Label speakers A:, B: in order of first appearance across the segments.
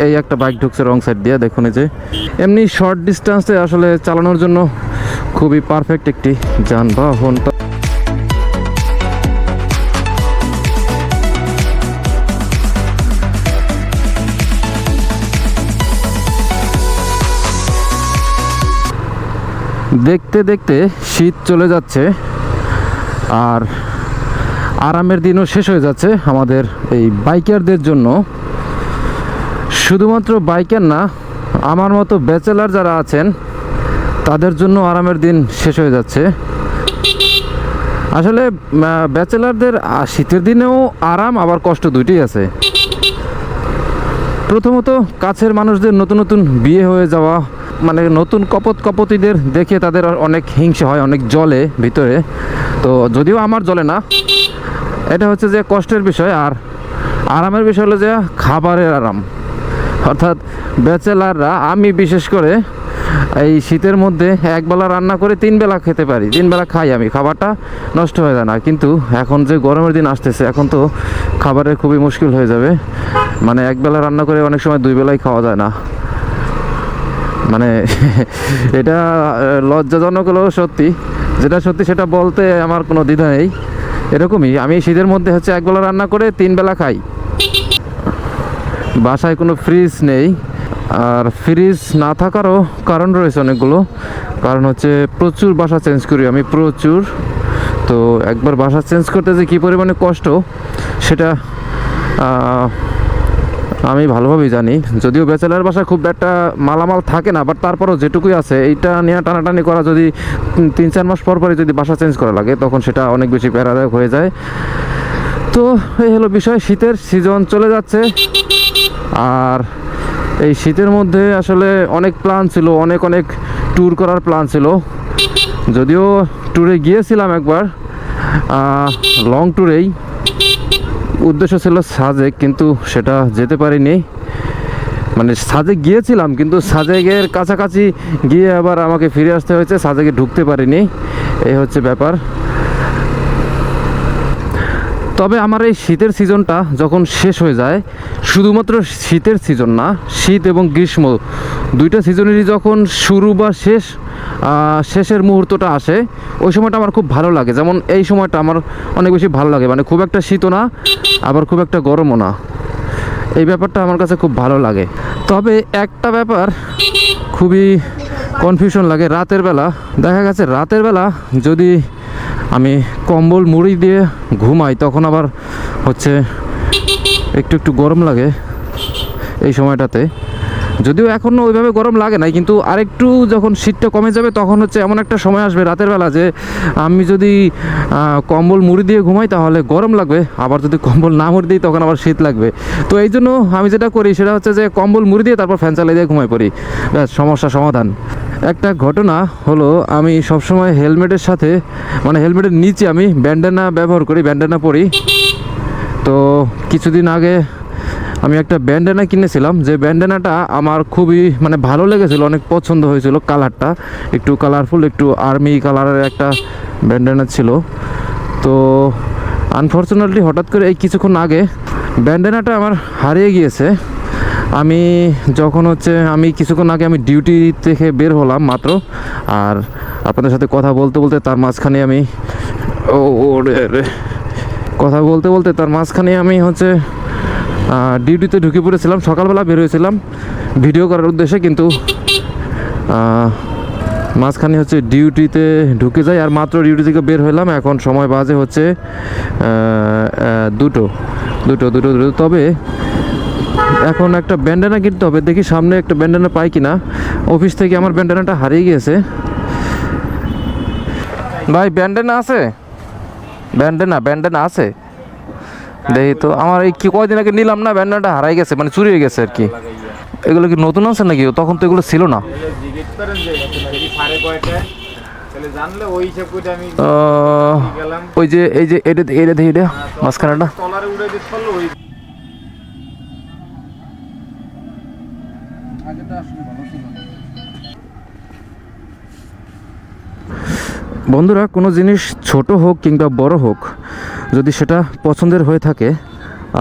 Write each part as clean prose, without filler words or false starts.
A: এই একটা বাইক ঢুকছে রং সাইড দিয়ে, দেখুন এই যে। এমনি শর্ট ডিস্টেন্সে আসলে চালানোর জন্য খুবই পারফেক্ট একটি যানবাহন। দেখতে দেখতে শীত চলে যাচ্ছে আর আরামের দিনও শেষ হয়ে যাচ্ছে আমাদের এই বাইকারদের জন্য। শুধুমাত্র বাইকার না, আমার মতো ব্যাচেলার যারা আছেন তাদের জন্য আরামের দিন শেষ হয়ে যাচ্ছে। আসলে ব্যাচেলারদের শীতের দিনেও আরাম আবার কষ্ট দুইটাই আছে। প্রথমত কাছের মানুষদের নতুন নতুন বিয়ে হয়ে যাওয়া, মানে নতুন কপতিদের দেখে তাদের অনেক হিংসা হয়, অনেক জ্বলে ভিতরে। তো যদিও আমার জ্বলে না, এটা হচ্ছে যে কষ্টের বিষয়। আর আরামের বিষয় হলো যে খাবারের আরাম। অর্থাৎ ব্যাচেলাররা, আমি বিশেষ করে এই শীতের মধ্যে একবেলা রান্না করে 3 বেলা খেতে পারি, 3 বেলা খাই আমি, খাবারটা নষ্ট হয়ে যায় না। কিন্তু এখন যে গরমের দিন আসতেছে, এখন তো খাবারের খুবই মুশকিল হয়ে যাবে। মানে একবেলা রান্না করে অনেক সময় 2 বেলাই খাওয়া যায় না। মানে এটা লজ্জাজনক হলেও সত্যি, যেটা সত্যি সেটা বলতে আমার কোনো দ্বিধা নেই। এরকমই আমি শীতের মধ্যে হচ্ছে একবেলা রান্না করে 3 বেলা খাই। বাসায় কোনো ফ্রিজ নেই, আর ফ্রিজ না থাকারও কারণ রয়েছে অনেকগুলো। কারণ হচ্ছে প্রচুর বাসা চেঞ্জ করি আমি, প্রচুর। তো একবার বাসা চেঞ্জ করতে যে কী পরিমাণে কষ্ট সেটা আমি ভালোভাবেই জানি। যদিও ব্যাচেলার বাসায় খুব একটা মালামাল থাকে না, বাট তারপরও যেটুকুই আছে এইটা নিয়ে টানাটানি করা, যদি 3-4 মাস পর পরই যদি বাসা চেঞ্জ করা লাগে তখন সেটা অনেক বেশি প্যারাদায়ক হয়ে যায়। তো এই হলো বিষয়। শীতের সিজন চলে যাচ্ছে, আর এই শীতের মধ্যে আসলে অনেক প্ল্যান ছিল, অনেক ট্যুর করার প্ল্যান ছিল। যদিও ট্যুরে গিয়েছিলাম একবার, লং ট্যুরেই, উদ্দেশ্য ছিল সাজেক, কিন্তু সেটা যেতে পারিনি। মানে সাজেক গিয়েছিলাম কিন্তু সাজেকের কাছাকাছি গিয়ে আবার আমাকে ফিরে আসতে হয়েছে, সাজেকে ঢুকতে পারিনি। এই হচ্ছে ব্যাপার। তবে আমার এই শীতের সিজনটা যখন শেষ হয়ে যায়, শুধুমাত্র শীতের সিজন না, শীত এবং গ্রীষ্ম দুইটা সিজনেরই যখন শুরু বা শেষের মুহূর্তটা আসে, ওই সময়টা আমার খুব ভালো লাগে। যেমন এই সময়টা আমার অনেক বেশি ভালো লাগে, মানে খুব একটা শীতও না আবার খুব একটা গরমও না। এই ব্যাপারটা আমার কাছে খুব ভালো লাগে। তবে একটা ব্যাপার খুবই কনফিউশন লাগে, রাতের বেলা। দেখা গেছে রাতের বেলা যদি আমি কম্বল মুড়ি দিয়ে ঘুমাই, তখন আবার হচ্ছে একটু গরম লাগে এই সময়টাতে। যদিও এখনও ওইভাবে গরম লাগে না, কিন্তু আরেকটু যখন শীতটা কমে যাবে তখন হচ্ছে এমন একটা সময় আসবে রাতের বেলা যে আমি যদি কম্বল মুড়ি দিয়ে ঘুমাই তাহলে গরম লাগবে, আবার যদি কম্বল না মুড়ি দিই তখন আবার শীত লাগবে। তো এই জন্য আমি যেটা করি সেটা হচ্ছে যে কম্বল মুড়ি দিয়ে তারপর ফ্যান চালিয়ে দিয়ে ঘুমাই পড়ি, ব্যাস সমস্যা সমাধান। একটা ঘটনা হলো, আমি সবসময় হেলমেটের সাথে, মানে হেলমেটের নিচে আমি ব্যান্ডেনা ব্যবহার করি, ব্যান্ডেনা পরি। তো কিছুদিন আগে আমি একটা ব্যান্ডেনা কিনেছিলাম, যে ব্যান্ডেনাটা আমার খুবই মানে ভালো লেগেছিল, অনেক পছন্দ হয়েছিল। কালারটা একটু কালারফুল, একটু আর্মি কালারের একটা ব্যান্ডেনা ছিল। তো আনফর্চুনেটলি হঠাৎ করে এই কিছুক্ষণ আগে ব্যান্ডেনাটা আমার হারিয়ে গিয়েছে। আমি যখন হচ্ছে কিছুক্ষণ আগে আমি ডিউটি থেকে বের হলাম মাত্র, আর আপনাদের সাথে কথা বলতে বলতে তার মাঝখানে আমি হচ্ছে ডিউটিতে ঢুকে পড়েছিলাম। সকালবেলা বের হয়েছিলাম ভিডিও করার উদ্দেশ্যে, কিন্তু মাঝখানে হচ্ছে ডিউটিতে ঢুকে যাই, আর মাত্র ডিউটি থেকে বের হলাম। এখন সময় বাজে হচ্ছে দুটো। তবে এখন একটা ব্যান্ডেনা কিনতে হবে, দেখি সামনে একটা ব্যান্ডেনা পাই কিনা। অফিস থেকে আমার ব্যান্ডেনাটা হারিয়ে গিয়েছে। ভাই ব্যান্ডেনা আছে? ব্যান্ডেনা আছে? দেখি তো। আমার এই কয়দিন আগে নিলাম না, ব্যান্ডেনাটা হারাই গেছে, মানে চুরি হয়ে গেছে আর কি। এগুলো কি নতুন আছে নাকি? তখন তো এগুলো ছিল না। ওই যে এটা দেখি, এটা মাঝখানেটা। বন্ধুরা, কোনো জিনিস ছোট হোক কিংবা বড় হোক, যদি সেটা পছন্দের হয়ে থাকে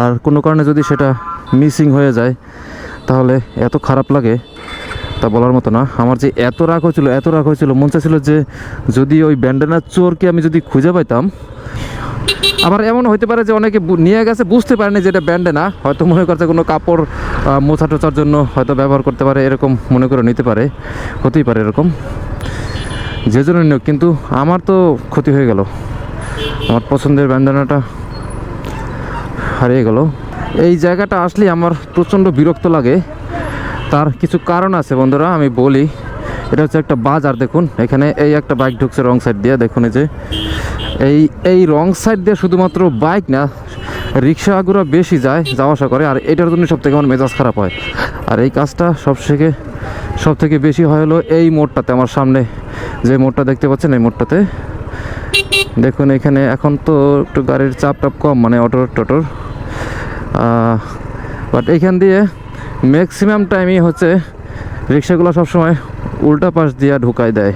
A: আর কোনো কারণে যদি সেটা মিসিং হয়ে যায়, তাহলে এত খারাপ লাগে তা বলার মতো না। আমার যে এত রাগ হয়েছিল মন চাইছিল যে যদি ওই ব্যান্ডেনার চোরকে আমি যদি খুঁজে পাইতাম। আবার এমন হতে পারে যে অনেকে নিয়ে গেছে বুঝতে পারেনি যে এটা ব্যান্ডেনা, হয়তো মনে করছে কোনো কাপড় মোছা টোচার জন্য হয়তো ব্যবহার করতে পারে, এরকম মনে করে নিতে পারে, হতেই পারে এরকম, যে জন্য নিয়োগ। কিন্তু আমার তো ক্ষতি হয়ে গেল, আমার পছন্দের ব্যান্ডেনাটা হারিয়ে গেল। এই জায়গাটা আসলেই আমার প্রচণ্ড বিরক্ত লাগে। তার কিছু কারণ আছে বন্ধুরা, আমি বলি। এটা হচ্ছে একটা বাজার, দেখুন এখানে এই একটা বাইক ঢুকছে রং সাইড দিয়ে, দেখুন এই যে এই রং সাইড দিয়ে শুধুমাত্র বাইক না, রিক্সাগুলো বেশি যাওয়া আসা করে, আর এটার জন্য সব থেকে আমার মেজাজ খারাপ হয়। আর এই কাজটা সব থেকে বেশি হয় হলো এই মোড়টাতে, আমার সামনে যে মোড়টা দেখতে পাচ্ছেন এই মোড়টাতে। দেখুন এখানে এখন তো একটু গাড়ির চাপ কম, মানে অটো টোটোর, বাট এইখান দিয়ে ম্যাক্সিমাম টাইমই হচ্ছে রিক্সাগুলো সবসময় উল্টা পাশ দিয়ে ঢুকাই দেয়।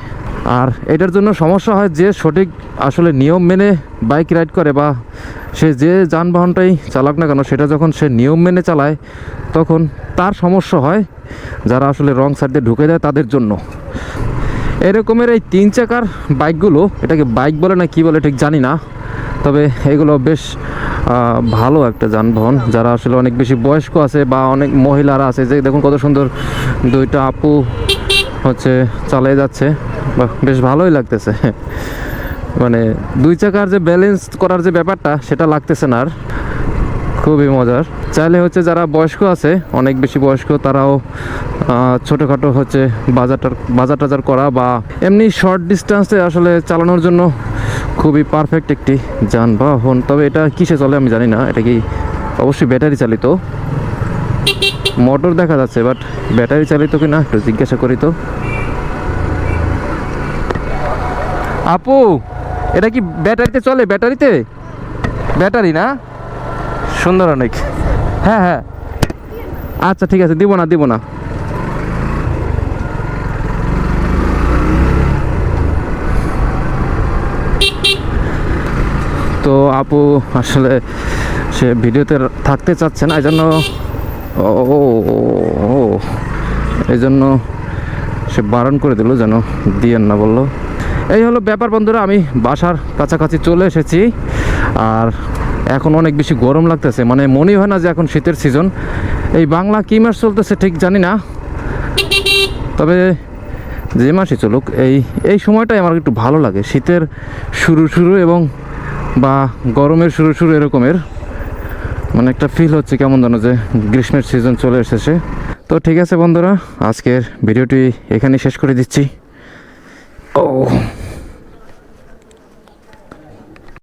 A: আর এটার জন্য সমস্যা হয় যে সঠিক আসলে নিয়ম মেনে বাইক রাইড করে, বা সে যে যানবাহনটাই চালাক না কেন সেটা যখন সে নিয়ম মেনে চালায় তখন তার সমস্যা হয়। যারা আসলে রং সাইড দিয়ে ঢুকে দেয় তাদের জন্য। এরকমের এই 3 চাকার বাইকগুলো, এটাকে বাইক বলে না কি বলে ঠিক জানি না, তবে এগুলো বেশ ভালো একটা যানবাহন। যারা আসলে অনেক বেশি বয়স্ক আছে বা অনেক মহিলারা আছে, যে দেখুন কত সুন্দর দুইটা আপু হচ্ছে চালিয়ে যাচ্ছে, বা বেশ ভালোই লাগতেছে। মানে 2 চাকার যে ব্যালেন্স করার যে ব্যাপারটা সেটা লাগতেছে না আর, খুবই মজার। চাইলে হচ্ছে যারা বয়স্ক আছে, অনেক বেশি বয়স্ক, তারাও ছোটোখাটো হচ্ছে বাজার টাজার করা বা এমনি শর্ট ডিস্টেন্সে আসলে চালানোর জন্য খুবই পারফেক্ট একটি যানবাহন। তবে এটা কিসে চলে আমি জানি না, এটা কি অবশ্যই ব্যাটারি চালিত, মোটর দেখা যাচ্ছে, বাট ব্যাটারি চালিত কি না একটু জিজ্ঞাসা করি তো। আপু এটা কি ব্যাটারিতে চলে? ব্যাটারি না, সুন্দর অনেক। হ্যাঁ আচ্ছা ঠিক আছে, দিব না। তো আপু আসলে সে ভিডিওতে থাকতে চাচ্ছে না, এই জন্য সে বারণ করে দিল যেন দিয়েন না বললো। এই হলো ব্যাপার বন্ধুরা, আমি বাসার কাছাকাছি চলে এসেছি। আর এখন অনেক বেশি গরম লাগতেছে, মানে মনেই হয় না যে এখন শীতের সিজন। এই বাংলা কী মাস চলতেছে ঠিক জানি না, তবে যে মাসই চলুক এই সময়টাই আমার একটু ভালো লাগে। শীতের শুরু এবং বা গরমের শুরু এরকমের, মানে একটা ফিল হচ্ছে কেমন যেন যে গ্রীষ্মের সিজন চলে এসেছে। তো ঠিক আছে বন্ধুরা, আজকের ভিডিওটি এখানেই শেষ করে দিচ্ছি।